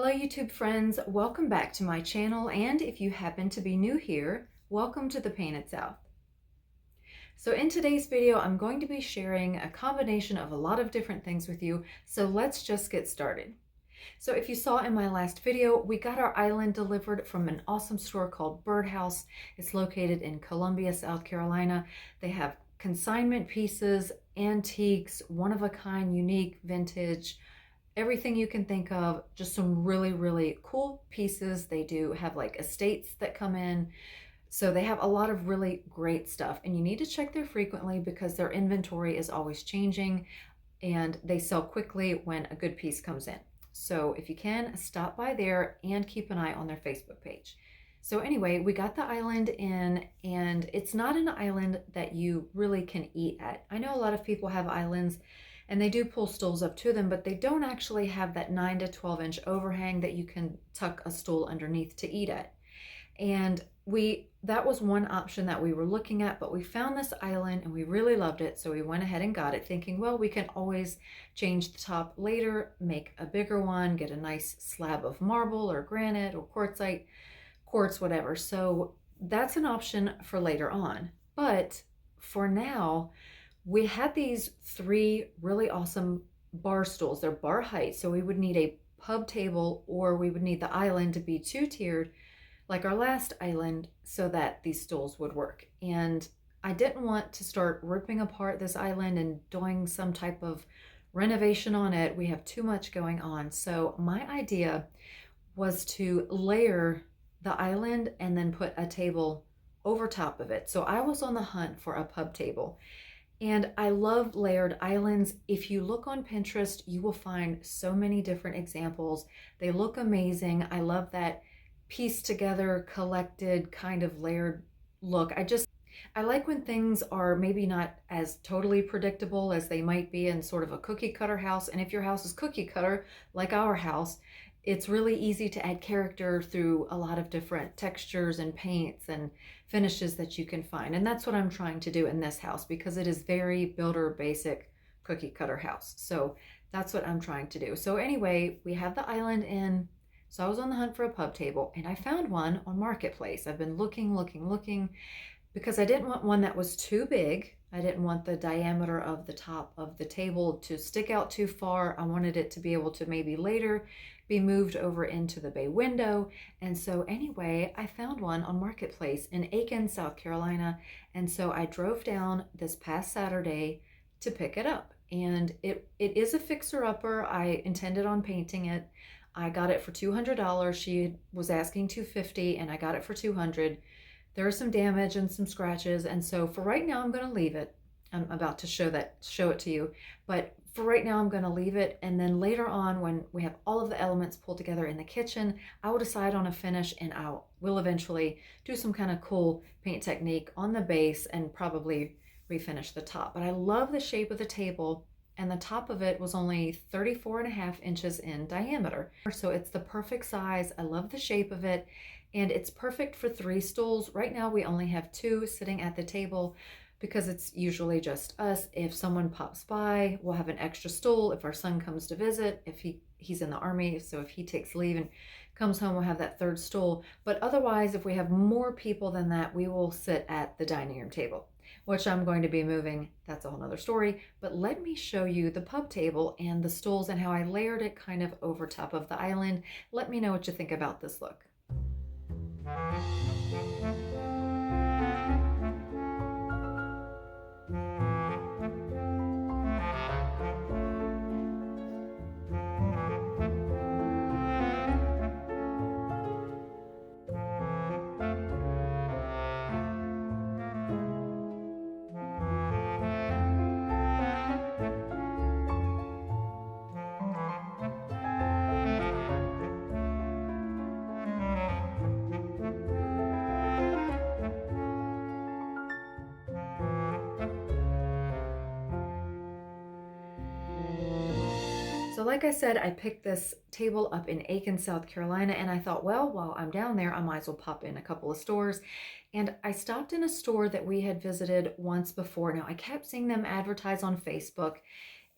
Hello YouTube friends, welcome back to my channel, and if you happen to be new here, welcome to the Painted South. So in today's video, I'm going to be sharing a combination of a lot of different things with you, so let's just get started. So if you saw in my last video, we got our island delivered from an awesome store called Birdhouse. It's located in Columbia, South Carolina. They have consignment pieces, antiques, one-of-a-kind, unique, vintage, everything you can think of, just some really cool pieces. They do have like estates that come in. So they have a lot of really great stuff, and you need to check there frequently because their inventory is always changing and they sell quickly when a good piece comes in. So if you can, stop by there and keep an eye on their Facebook page. So anyway, we got the island in, and it's not an island that you really can eat at. I know a lot of people have islands and they do pull stools up to them, but they don't actually have that 9 to 12 inch overhang that you can tuck a stool underneath to eat at. And that was one option that we were looking at, but we found this island and we really loved it. So we went ahead and got it, thinking, well, we can always change the top later, make a bigger one, get a nice slab of marble or granite or quartz, whatever. So that's an option for later on. But for now, we had these 3 really awesome bar stools. They're bar height, so we would need a pub table, or we would need the island to be 2-tiered like our last island so that these stools would work. And I didn't want to start ripping apart this island and doing some type of renovation on it. We have too much going on. So my idea was to layer the island and then put a table over top of it. So I was on the hunt for a pub table. And I love layered islands. If you look on Pinterest, you will find so many different examples. They look amazing. I love that pieced together, collected kind of layered look. I like when things are maybe not as totally predictable as they might be in sort of a cookie cutter house. And if your house is cookie cutter, like our house, it's really easy to add character through a lot of different textures and paints and finishes that you can find. And that's what I'm trying to do in this house, because it is very builder basic cookie cutter house. So that's what I'm trying to do. So anyway, we have the island in. So I was on the hunt for a pub table, and I found one on Marketplace. I've been looking because I didn't want one that was too big. I didn't want the diameter of the top of the table to stick out too far. I wanted it to be able to maybe later be moved over into the bay window. And so anyway, I found one on Marketplace in Aiken, South Carolina. And so I drove down this past Saturday to pick it up. And it is a fixer-upper. I intended on painting it. I got it for $200. She was asking $250, and I got it for $200. There is some damage and some scratches, and so for right now I'm going to leave it. I'm about to show it to you, but for right now I'm going to leave it, and then later on, when we have all of the elements pulled together in the kitchen, I will decide on a finish, and we'll eventually do some kind of cool paint technique on the base and probably refinish the top. But I love the shape of the table, and the top of it was only 34.5 inches in diameter. So it's the perfect size. I love the shape of it, and it's perfect for 3 stools. Right now we only have 2 sitting at the table because it's usually just us. If someone pops by, we'll have an extra stool. If our son comes to visit, if he's in the Army, so if he takes leave and comes home, we'll have that 3rd stool. But otherwise, if we have more people than that, we will sit at the dining room table, which I'm going to be moving. That's a whole nother story. But let me show you the pub table and the stools and how I layered it kind of over top of the island. Let me know what you think about this look. So like I said, I picked this table up in Aiken, South Carolina, and I thought, well, while I'm down there, I might as well pop in a couple of stores. And I stopped in a store that we had visited once before. Now, I kept seeing them advertise on Facebook,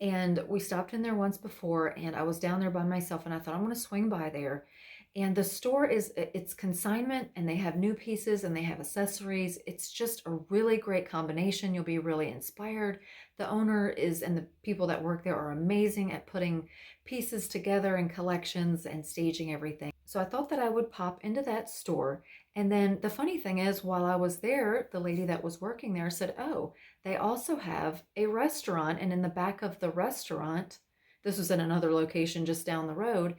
And we stopped in there once before, and I was down there by myself, and I thought I'm going to swing by there. And the store it's consignment, and they have new pieces and they have accessories. It's just a really great combination. You'll be really inspired. The owner and the people that work there are amazing at putting pieces together and collections and staging everything. So I thought that I would pop into that store. And then the funny thing is, while I was there, the lady that was working there said, "Oh, they also have a restaurant." And in the back of the restaurant, this was in another location just down the road,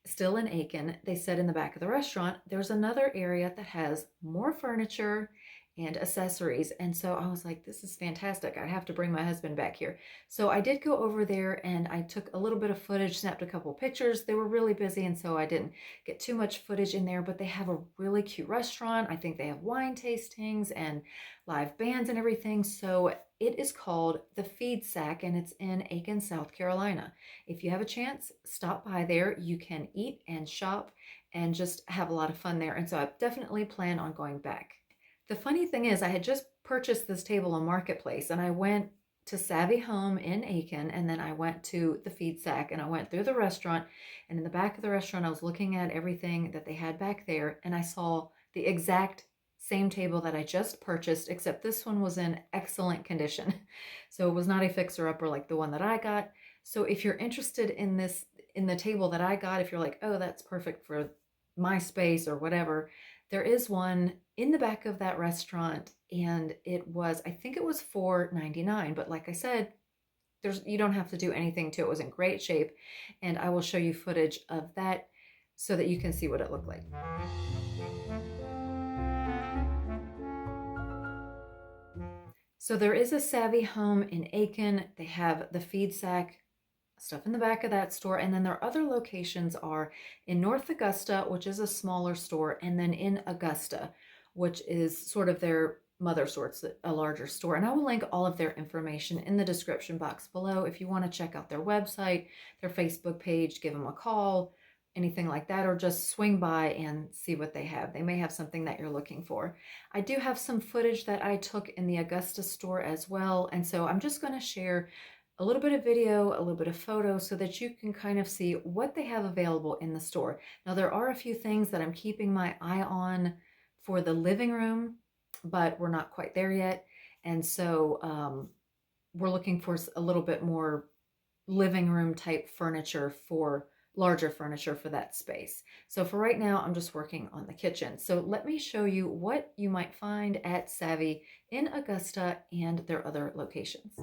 still in Aiken, they said in the back of the restaurant, there's another area that has more furniture and accessories. And so I was like, this is fantastic. I have to bring my husband back here. So I did go over there and I took a little bit of footage, snapped a couple pictures. They were really busy, and so I didn't get too much footage in there, but they have a really cute restaurant. I think they have wine tastings and live bands and everything. So it is called the Feed Sack, and it's in Aiken, South Carolina. If you have a chance, stop by there. You can eat and shop and just have a lot of fun there. And so I definitely plan on going back. The funny thing is, I had just purchased this table on Marketplace, and I went to Savvy Home in Aiken, and then I went to the Feed Sack, and I went through the restaurant, and in the back of the restaurant, I was looking at everything that they had back there, and I saw the exact same table that I just purchased, except this one was in excellent condition. So it was not a fixer-upper like the one that I got. So if you're interested in the table that I got, if you're like, oh, that's perfect for my space or whatever, there is one in the back of that restaurant, and I think it was $4.99, but like I said, you don't have to do anything to it. It was in great shape, and I will show you footage of that so that you can see what it looked like. So there is a Savvy Home in Aiken. They have the Feed Sack stuff in the back of that store, and then their other locations are in North Augusta, which is a smaller store, and then in Augusta, which is sort of their mother store. It's a larger store, and I will link all of their information in the description box below if you want to check out their website, their Facebook page, give them a call, anything like that, or just swing by and see what they have. They may have something that you're looking for. I do have some footage that I took in the Augusta store as well, and so I'm just going to share a little bit of video, a little bit of photo, so that you can kind of see what they have available in the store. Now, there are a few things that I'm keeping my eye on for the living room, but we're not quite there yet. And so we're looking for a little bit more living room type furniture, for larger furniture for that space. So for right now, I'm just working on the kitchen. So let me show you what you might find at Savvy in Augusta and their other locations.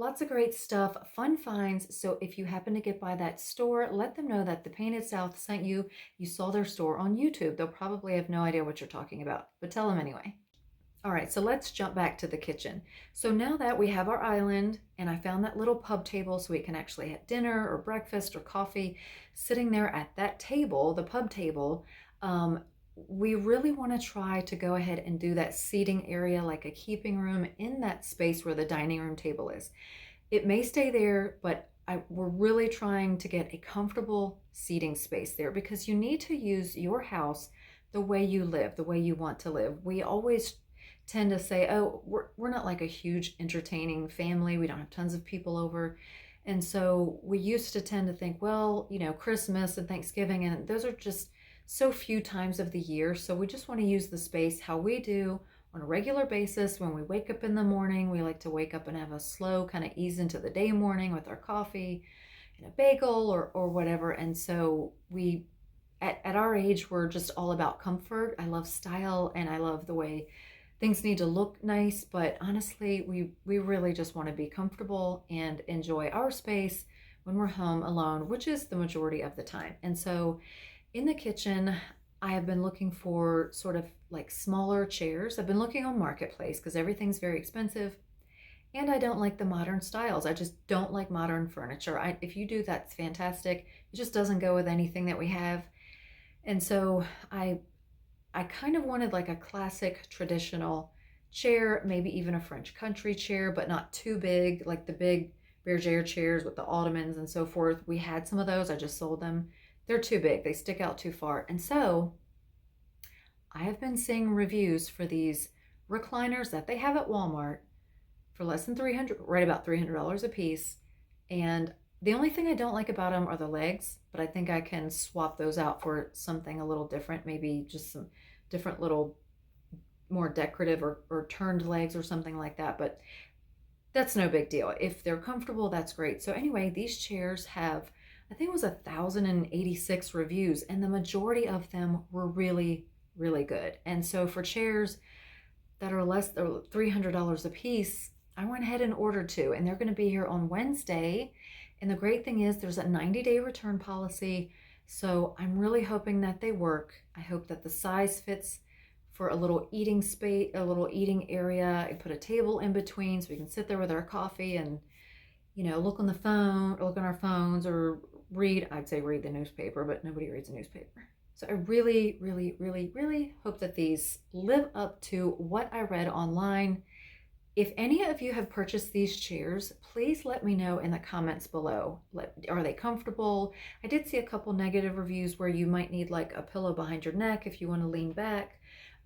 lots of great stuff, fun finds. So if you happen to get by that store, let them know that the Painted South sent you. You saw their store on YouTube. They'll probably have no idea what you're talking about, but tell them anyway. All right, so let's jump back to the kitchen. So now that we have our island and I found that little pub table so we can actually have dinner or breakfast or coffee sitting there at that table, the pub table, we really want to try to go ahead and do that seating area like a keeping room in that space where the dining room table is. It may stay there, but we're really trying to get a comfortable seating space there because you need to use your house the way you live, the way you want to live. We always tend to say, oh, we're not like a huge entertaining family. We don't have tons of people over. And so we used to tend to think, well, you know, Christmas and Thanksgiving, and those are just so few times of the year. So we just want to use the space how we do on a regular basis. When we wake up in the morning, we like to wake up and have a slow kind of ease into the day morning with our coffee and a bagel or whatever. And so we, at our age, we're just all about comfort. I love style and I love the way things need to look nice, but honestly, we really just want to be comfortable and enjoy our space when we're home alone, which is the majority of the time. And so in the kitchen, I have been looking for sort of like smaller chairs. I've been looking on Marketplace because everything's very expensive and I don't like the modern styles. I just don't like modern furniture. If you do, that's fantastic. It just doesn't go with anything that we have. And so I kind of wanted like a classic traditional chair, maybe even a French country chair, but not too big, like the big Bergère chairs with the ottomans and so forth. We had some of those, I just sold them. They're too big, they stick out too far. And so I have been seeing reviews for these recliners that they have at Walmart for less than $300, right about $300 a piece. And the only thing I don't like about them are the legs, but I think I can swap those out for something a little different, maybe just some different little more decorative or turned legs or something like that. But that's no big deal. If they're comfortable, that's great. So anyway, these chairs have, I think it was 1,086 reviews, and the majority of them were really, really good. And so for chairs that are less than $300 a piece, I went ahead and ordered two, and they're going to be here on Wednesday. And the great thing is there's a 90-day return policy. So I'm really hoping that they work. I hope that the size fits for a little eating space, a little eating area. I put a table in between so we can sit there with our coffee and, you know, look on the phone, look on our phones or read. I'd say read the newspaper, but nobody reads a newspaper. So I really, really, really, really hope that these live up to what I read online. If any of you have purchased these chairs, please let me know in the comments below. Are they comfortable? I did see a couple negative reviews where you might need like a pillow behind your neck if you want to lean back,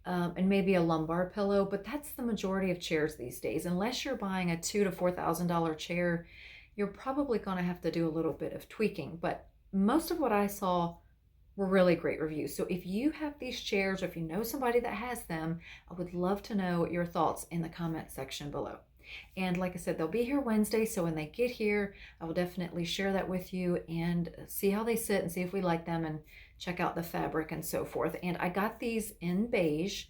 and maybe a lumbar pillow, but that's the majority of chairs these days. Unless you're buying a $2,000 to $4,000 chair, you're probably going to have to do a little bit of tweaking, but most of what I saw were really great reviews. So if you have these chairs or if you know somebody that has them, I would love to know your thoughts in the comment section below. And like I said, they'll be here Wednesday, so when they get here, I will definitely share that with you and see how they sit and see if we like them and check out the fabric and so forth. And I got these in beige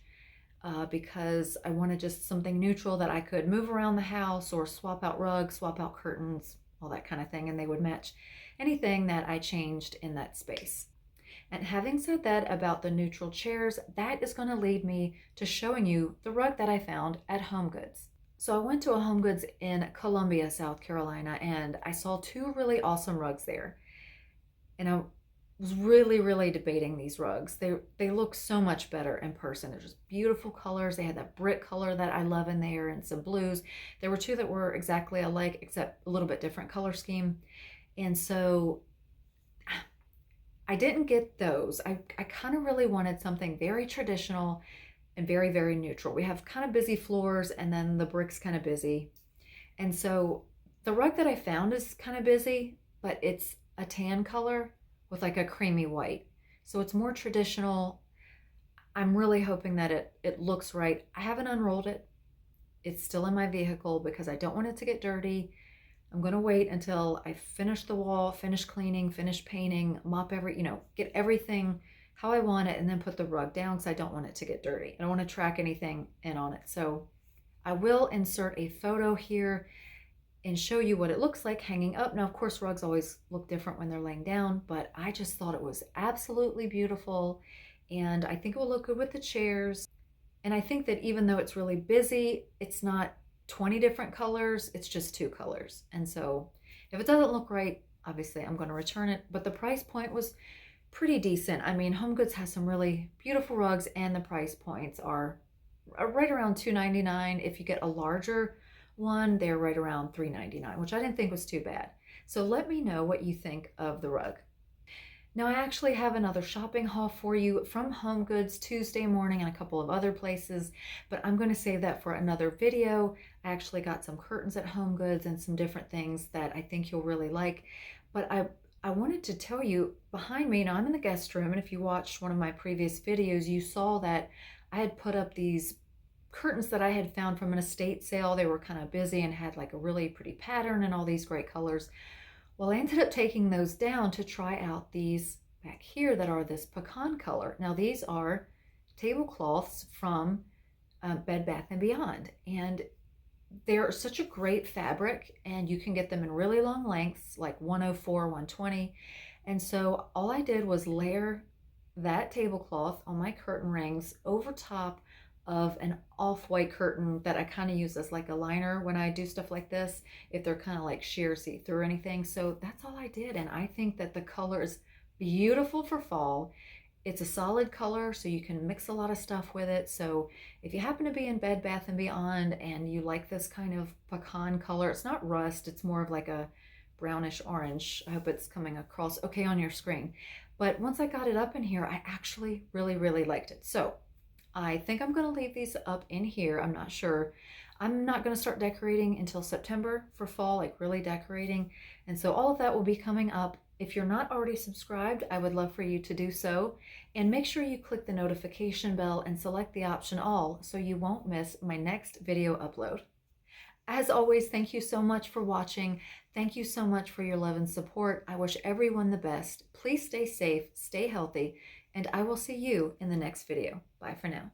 because I wanted just something neutral that I could move around the house or swap out rugs, swap out curtains, all that kind of thing, and they would match anything that I changed in that space. And having said that about the neutral chairs, that is going to lead me to showing you the rug that I found at HomeGoods. So I went to a HomeGoods in Columbia, South Carolina, and I saw two really awesome rugs there. And I was really, really debating these rugs. They look so much better in person. They're just beautiful colors. They had that brick color that I love in there and some blues. There were two that were exactly alike, except a little bit different color scheme. And so I didn't get those. I kind of really wanted something very traditional and very, very neutral. We have kind of busy floors and then the brick's kind of busy. And so the rug that I found is kind of busy, but it's a tan color with like a creamy white. So it's more traditional. I'm really hoping that it looks right. I haven't unrolled it. It's still in my vehicle because I don't want it to get dirty. I'm going to wait until I finish the wall, finish cleaning, finish painting, mop get everything how I want it, and then put the rug down because I don't want it to get dirty. I don't want to track anything in on it. So I will insert a photo here and show you what it looks like hanging up. Now, of course, rugs always look different when they're laying down, but I just thought it was absolutely beautiful. And I think it will look good with the chairs. And I think that even though it's really busy, it's not 20 different colors, it's just 2 colors. And so if it doesn't look right, obviously I'm going to return it. But the price point was pretty decent. I mean, HomeGoods has some really beautiful rugs, and the price points are right around $2.99. If you get a larger one, they're right around $3.99, which I didn't think was too bad. So let me know what you think of the rug. Now, I actually have another shopping haul for you from HomeGoods Tuesday morning and a couple of other places, but I'm going to save that for another video. I actually got some curtains at HomeGoods and some different things that I think you'll really like. But I wanted to tell you, behind me, now I'm in the guest room, and if you watched one of my previous videos, you saw that I had put up these curtains that I had found from an estate sale. They were kind of busy and had like a really pretty pattern and all these great colors. Well, I ended up taking those down to try out these back here that are this pecan color. Now, these are tablecloths from Bed Bath & Beyond, and they're such a great fabric, and you can get them in really long lengths, like 104, 120. And so all I did was layer that tablecloth on my curtain rings over top of an off-white curtain that I kind of use as like a liner when I do stuff like this, if they're kind of like sheer see-through or anything. So that's all I did, and I think that the color is beautiful for fall. It's a solid color, so you can mix a lot of stuff with it. So if you happen to be in Bed Bath & Beyond and you like this kind of pecan color, it's not rust, it's more of like a brownish orange. I hope it's coming across okay on your screen. But once I got it up in here, I actually really liked it. So I think I'm going to leave these up in here. I'm not sure. I'm not going to start decorating until September for fall, like really decorating. And so all of that will be coming up. If you're not already subscribed, I would love for you to do so. And make sure you click the notification bell and select the option all so you won't miss my next video upload. As always, thank you so much for watching. Thank you so much for your love and support. I wish everyone the best. Please stay safe, stay healthy, and I will see you in the next video. Bye for now.